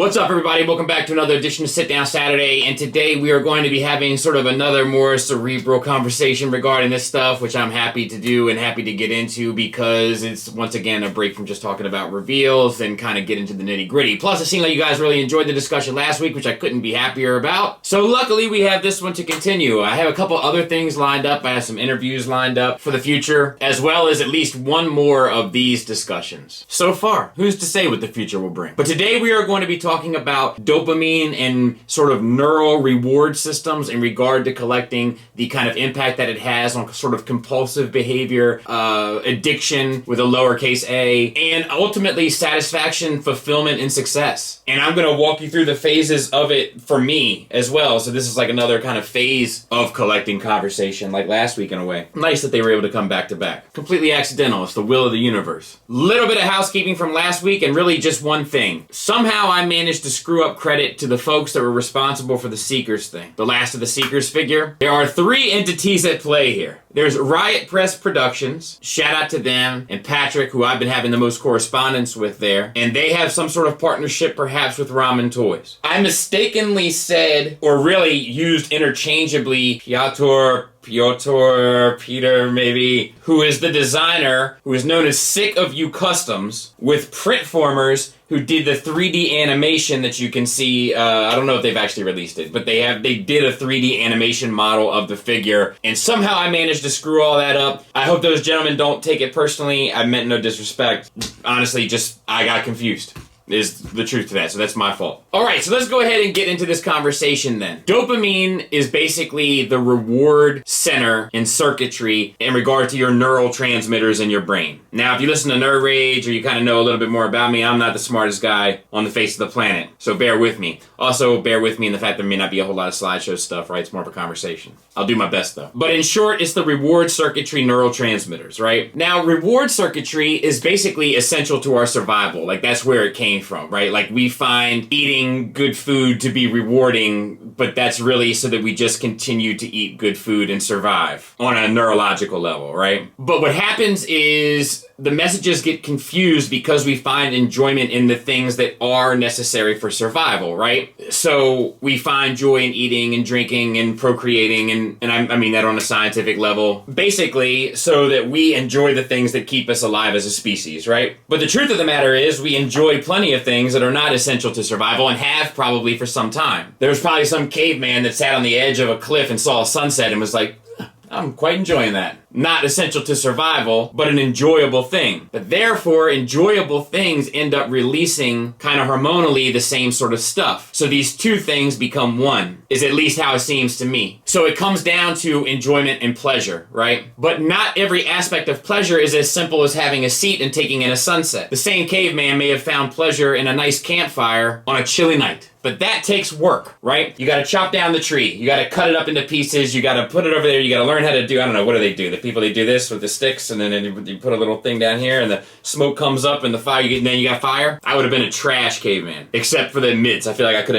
What's up, everybody? Welcome back to another edition of Sit Down Saturday, and today we are going to be having sort of another more cerebral conversation regarding this stuff, which I'm happy to do and happy to get into because it's, once again, a break from just talking about reveals and kind of get into the nitty-gritty. Plus, it seemed like you guys really enjoyed the discussion last week, which I couldn't be happier about. So luckily, we have this one to continue. I have a couple other things lined up. I have some interviews lined up for the future, as well as at least one more of these discussions. So far, who's to say what the future will bring? But today we are going to be talking about dopamine and sort of neural reward systems in regard to collecting, the kind of impact that it has on sort of compulsive behavior, addiction with a lowercase a, and ultimately satisfaction, fulfillment, and success. And I'm going to walk you through the phases of it for me as well. So this is like another kind of phase of collecting conversation, like last week in a way. Nice that they were able to come back to back. Completely accidental. It's the will of the universe. Little bit of housekeeping from last week, and really just one thing. Somehow I managed to screw up credit to the folks that were responsible for the Seekers thing. The last of the Seekers figure. There are three entities at play here. There's Riot Press Productions, shout out to them, and Patrick, who I've been having the most correspondence with there, and they have some sort of partnership perhaps with Ramen Toys. I mistakenly said, or really used interchangeably, Peter, maybe, who is the designer, who is known as Sick of You Customs, with Printformers, who did the 3D animation that you can see. I don't know if they've actually released it, but they did a 3D animation model of the figure, and somehow I managed to screw all that up. I hope those gentlemen don't take it personally. I meant no disrespect. Honestly, I got confused. Is the truth to that, so that's my fault. Alright, so let's go ahead and get into this conversation then. Dopamine is basically the reward center in circuitry in regard to your neurotransmitters in your brain. Now, if you listen to Nerd Rage or you kind of know a little bit more about me, I'm not the smartest guy on the face of the planet, so bear with me. Also, bear with me in the fact there may not be a whole lot of slideshow stuff, right? It's more of a conversation. I'll do my best, though. But in short, it's the reward circuitry neurotransmitters, right? Now, reward circuitry is basically essential to our survival. Like, that's where it came from, right? Like, we find eating good food to be rewarding, but that's really so that we just continue to eat good food and survive on a neurological level, right? But what happens is the messages get confused because we find enjoyment in the things that are necessary for survival, right? So we find joy in eating and drinking and procreating, and I mean that on a scientific level, basically so that we enjoy the things that keep us alive as a species, right? But the truth of the matter is we enjoy plenty of things that are not essential to survival and have probably for some time. There was probably some caveman that sat on the edge of a cliff and saw a sunset and was like, I'm quite enjoying that. Not essential to survival, but an enjoyable thing. But therefore, enjoyable things end up releasing kind of hormonally the same sort of stuff. So these two things become one, is at least how it seems to me. So it comes down to enjoyment and pleasure, right? But not every aspect of pleasure is as simple as having a seat and taking in a sunset. The same caveman may have found pleasure in a nice campfire on a chilly night. But that takes work, right? You gotta chop down the tree. You gotta cut it up into pieces. You gotta put it over there. You gotta learn how to do, I don't know, what do they do? The people, they do this with the sticks, and then you put a little thing down here, and the smoke comes up, and the fire, and then you got fire. I would have been a trash caveman, except for the mitts. I feel like I could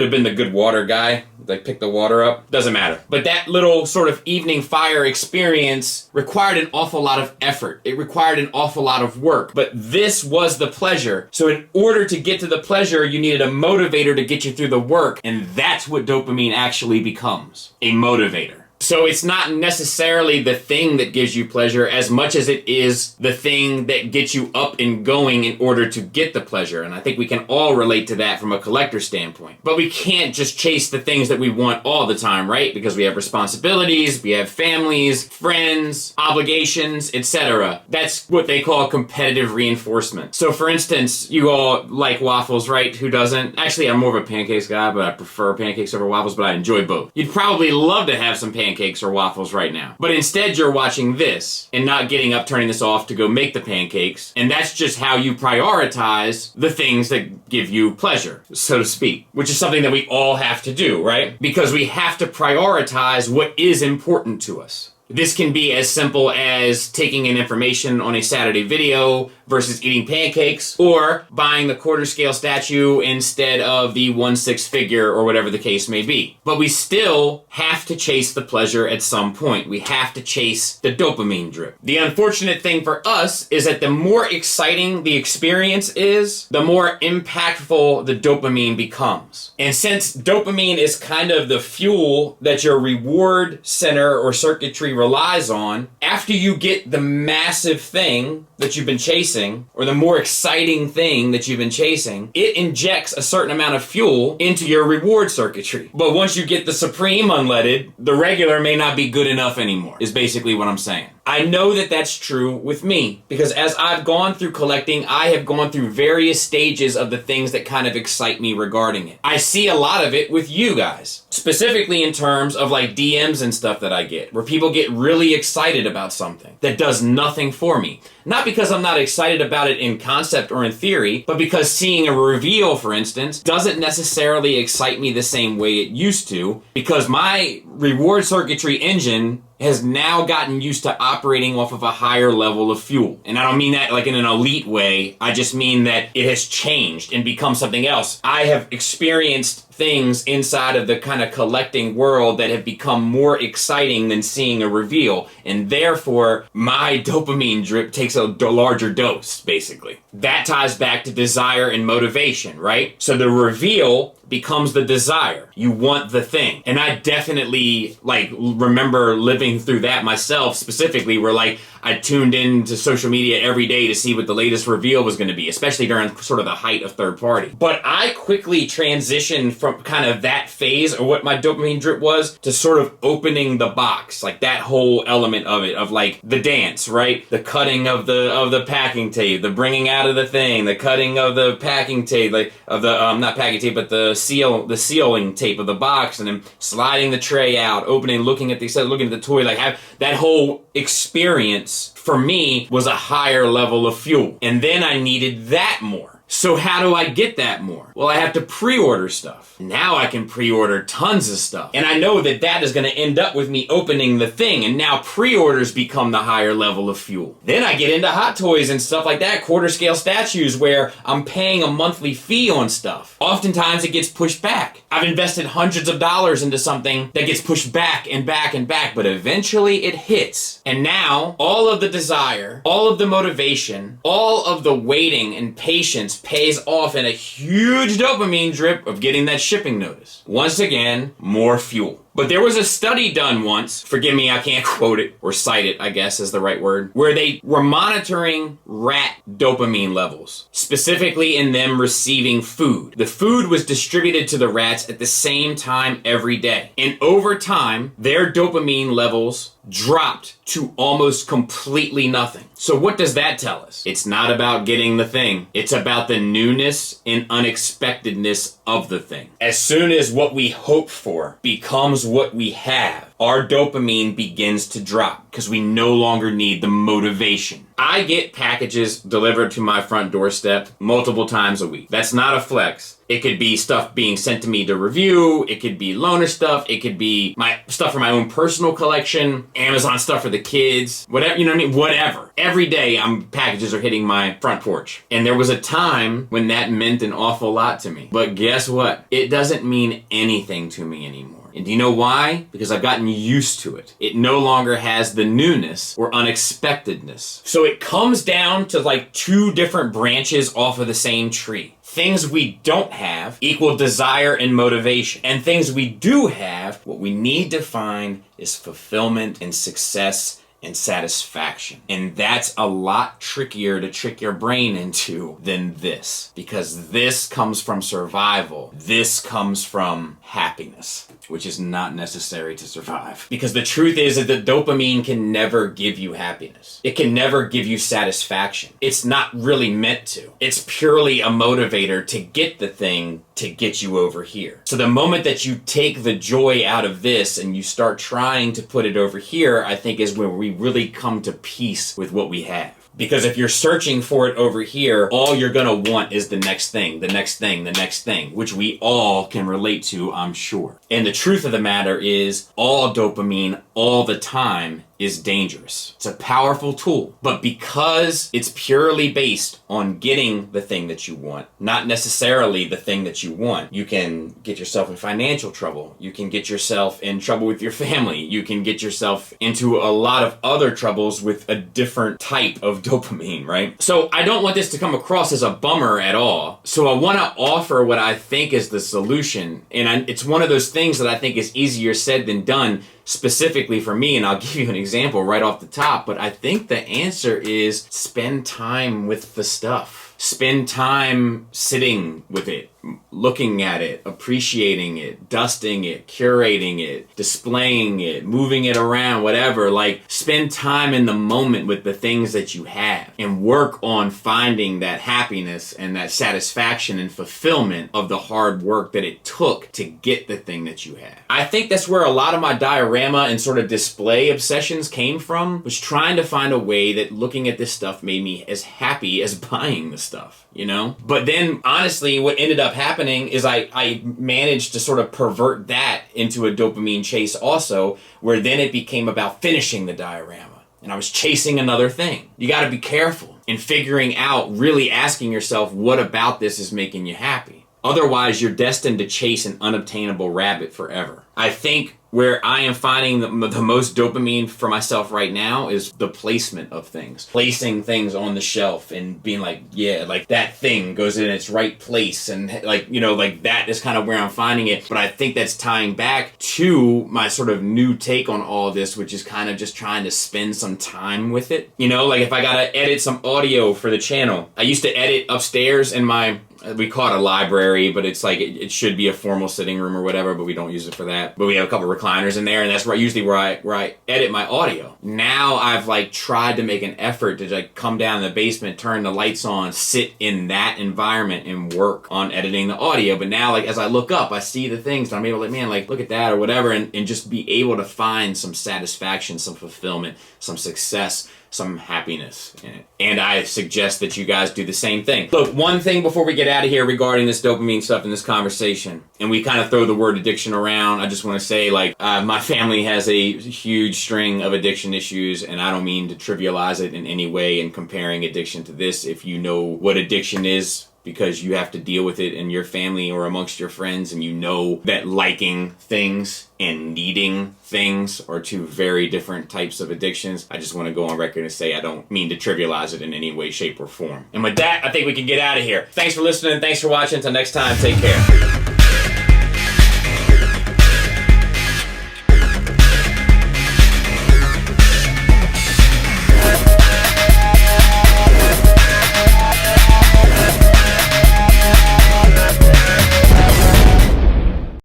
have been the good water guy, like pick the water up. Doesn't matter. But that little sort of evening fire experience required an awful lot of effort. It required an awful lot of work. But this was the pleasure. So in order to get to the pleasure, you needed a motivator to get you through the work, and that's what dopamine actually becomes, a motivator. So it's not necessarily the thing that gives you pleasure as much as it is the thing that gets you up and going in order to get the pleasure. And I think we can all relate to that from a collector standpoint. But we can't just chase the things that we want all the time, right? Because we have responsibilities, we have families, friends, obligations, etc. That's what they call competitive reinforcement. So for instance, you all like waffles, right? Who doesn't? Actually, I'm more of a pancakes guy, but I prefer pancakes over waffles, but I enjoy both. You'd probably love to have some pancakes or waffles right now. But instead you're watching this and not getting up, turning this off to go make the pancakes. And that's just how you prioritize the things that give you pleasure, so to speak, which is something that we all have to do, right? Because we have to prioritize what is important to us. This can be as simple as taking in information on a Saturday video versus eating pancakes, or buying the quarter scale statue instead of the 1/6 figure, or whatever the case may be. But we still have to chase the pleasure at some point. We have to chase the dopamine drip. The unfortunate thing for us is that the more exciting the experience is, the more impactful the dopamine becomes. And since dopamine is kind of the fuel that your reward center or circuitry relies on, after you get the massive thing that you've been chasing, or the more exciting thing that you've been chasing, it injects a certain amount of fuel into your reward circuitry. But once you get the supreme unleaded, the regular may not be good enough anymore, is basically what I'm saying. I know that that's true with me, because as I've gone through collecting, I have gone through various stages of the things that kind of excite me regarding it. I see a lot of it with you guys, specifically in terms of like DMs and stuff that I get, where people get really excited about something that does nothing for me. Not because I'm not excited about it in concept or in theory, but because seeing a reveal, for instance, doesn't necessarily excite me the same way it used to, because my reward circuitry engine has now gotten used to operating off of a higher level of fuel. And I don't mean that like in an elite way. I just mean that it has changed and become something else. I have experienced things inside of the kind of collecting world that have become more exciting than seeing a reveal. And therefore, my dopamine drip takes a larger dose, basically. That ties back to desire and motivation, right? So the reveal becomes the desire. You want the thing. And I definitely like remember living through that myself, specifically where like I tuned into social media every day to see what the latest reveal was going to be, especially during sort of the height of third party. But I quickly transitioned from kind of that phase, or what my dopamine drip was, to sort of opening the box, like that whole element of it, of like the dance, right? The cutting of the packing tape, the bringing out of the thing, the cutting of the packing tape, like of the not packing tape, but the sealing tape of the box, and then sliding the tray out, opening, looking at the toy, like have that whole experience for me was a higher level of fuel. And then I needed that more. So how do I get that more? Well, I have to pre-order stuff. Now I can pre-order tons of stuff. And I know that that is going to end up with me opening the thing. And now pre-orders become the higher level of fuel. Then I get into hot toys and stuff like that, quarter scale statues, where I'm paying a monthly fee on stuff. Oftentimes it gets pushed back. I've invested hundreds of dollars into something that gets pushed back and back and back, but eventually it hits. And now all of the desire, all of the motivation, all of the waiting and patience pays off in a huge dopamine drip of getting that shipping notice. Once again, more fuel. But there was a study done once, forgive me, I can't quote it, or cite it, I guess is the right word, where they were monitoring rat dopamine levels, specifically in them receiving food. The food was distributed to the rats at the same time every day. And over time, their dopamine levels dropped to almost completely nothing. So what does that tell us? It's not about getting the thing. It's about the newness and unexpectedness of the thing. As soon as what we hope for becomes what we have, our dopamine begins to drop because we no longer need the motivation. I get packages delivered to my front doorstep multiple times a week. That's not a flex. It could be stuff being sent to me to review. It could be loaner stuff. It could be my stuff for my own personal collection, Amazon stuff for the kids, whatever, you know what I mean? Whatever. Every day packages are hitting my front porch. And there was a time when that meant an awful lot to me. But guess what? It doesn't mean anything to me anymore. And do you know why? Because I've gotten used to it. It no longer has the newness or unexpectedness. So it comes down to like two different branches off of the same tree. Things we don't have equal desire and motivation. And things we do have, what we need to find is fulfillment and success and satisfaction. And that's a lot trickier to trick your brain into than this. Because this comes from survival. This comes from happiness, which is not necessary to survive. Because the truth is that the dopamine can never give you happiness. It can never give you satisfaction. It's not really meant to. It's purely a motivator to get the thing to get you over here. So the moment that you take the joy out of this and you start trying to put it over here, I think is where we really come to peace with what we have. Because if you're searching for it over here, all you're gonna want is the next thing, the next thing, the next thing, which we all can relate to, I'm sure. And the truth of the matter is, all dopamine, all the time, is dangerous. It's a powerful tool, but because it's purely based on getting the thing that you want, not necessarily the thing that you want, you can get yourself in financial trouble. You can get yourself in trouble with your family. You can get yourself into a lot of other troubles with a different type of dopamine, right? So I don't want this to come across as a bummer at all. So I want to offer what I think is the solution. And it's one of those things that I think is easier said than done, specifically for me, and I'll give you an example right off the top, but I think the answer is spend time with the stuff. Spend time sitting with it, looking at it, appreciating it, dusting it, curating it, displaying it, moving it around, whatever. Like, spend time in the moment with the things that you have and work on finding that happiness and that satisfaction and fulfillment of the hard work that it took to get the thing that you have. I think that's where a lot of my diorama and sort of display obsessions came from, was trying to find a way that looking at this stuff made me as happy as buying the stuff, you know? But then, honestly, what ended up happening is I managed to sort of pervert that into a dopamine chase also, where then it became about finishing the diorama. And I was chasing another thing. You gotta be careful in figuring out, really asking yourself, what about this is making you happy? Otherwise, you're destined to chase an unobtainable rabbit forever. I think where I am finding the most dopamine for myself right now is the placement of things. Placing things on the shelf and being like, yeah, like that thing goes in its right place. And like, you know, like that is kind of where I'm finding it. But I think that's tying back to my sort of new take on all of this, which is kind of just trying to spend some time with it. You know, like if I gotta edit some audio for the channel, I used to edit upstairs in my, we call it a library, but it's like, it should be a formal sitting room or whatever, but we don't use it for that. But we have a couple recliners in there, and that's usually where I edit my audio. Now I've like tried to make an effort to like come down in the basement, turn the lights on, sit in that environment and work on editing the audio. But now, like, as I look up, I see the things, and I'm able to, man, like, look at that or whatever, and just be able to find some satisfaction, some fulfillment, some success, some happiness in it. And I suggest that you guys do the same thing. Look, one thing before we get out of here regarding this dopamine stuff in this conversation, and we kind of throw the word addiction around, I just want to say, like, my family has a huge string of addiction issues, and I don't mean to trivialize it in any way in comparing addiction to this. If you know what addiction is, because you have to deal with it in your family or amongst your friends, and you know that liking things and needing things are two very different types of addictions. I just want to go on record and say I don't mean to trivialize it in any way, shape, or form. And with that, I think we can get out of here. Thanks for listening. Thanks for watching. Until next time, take care.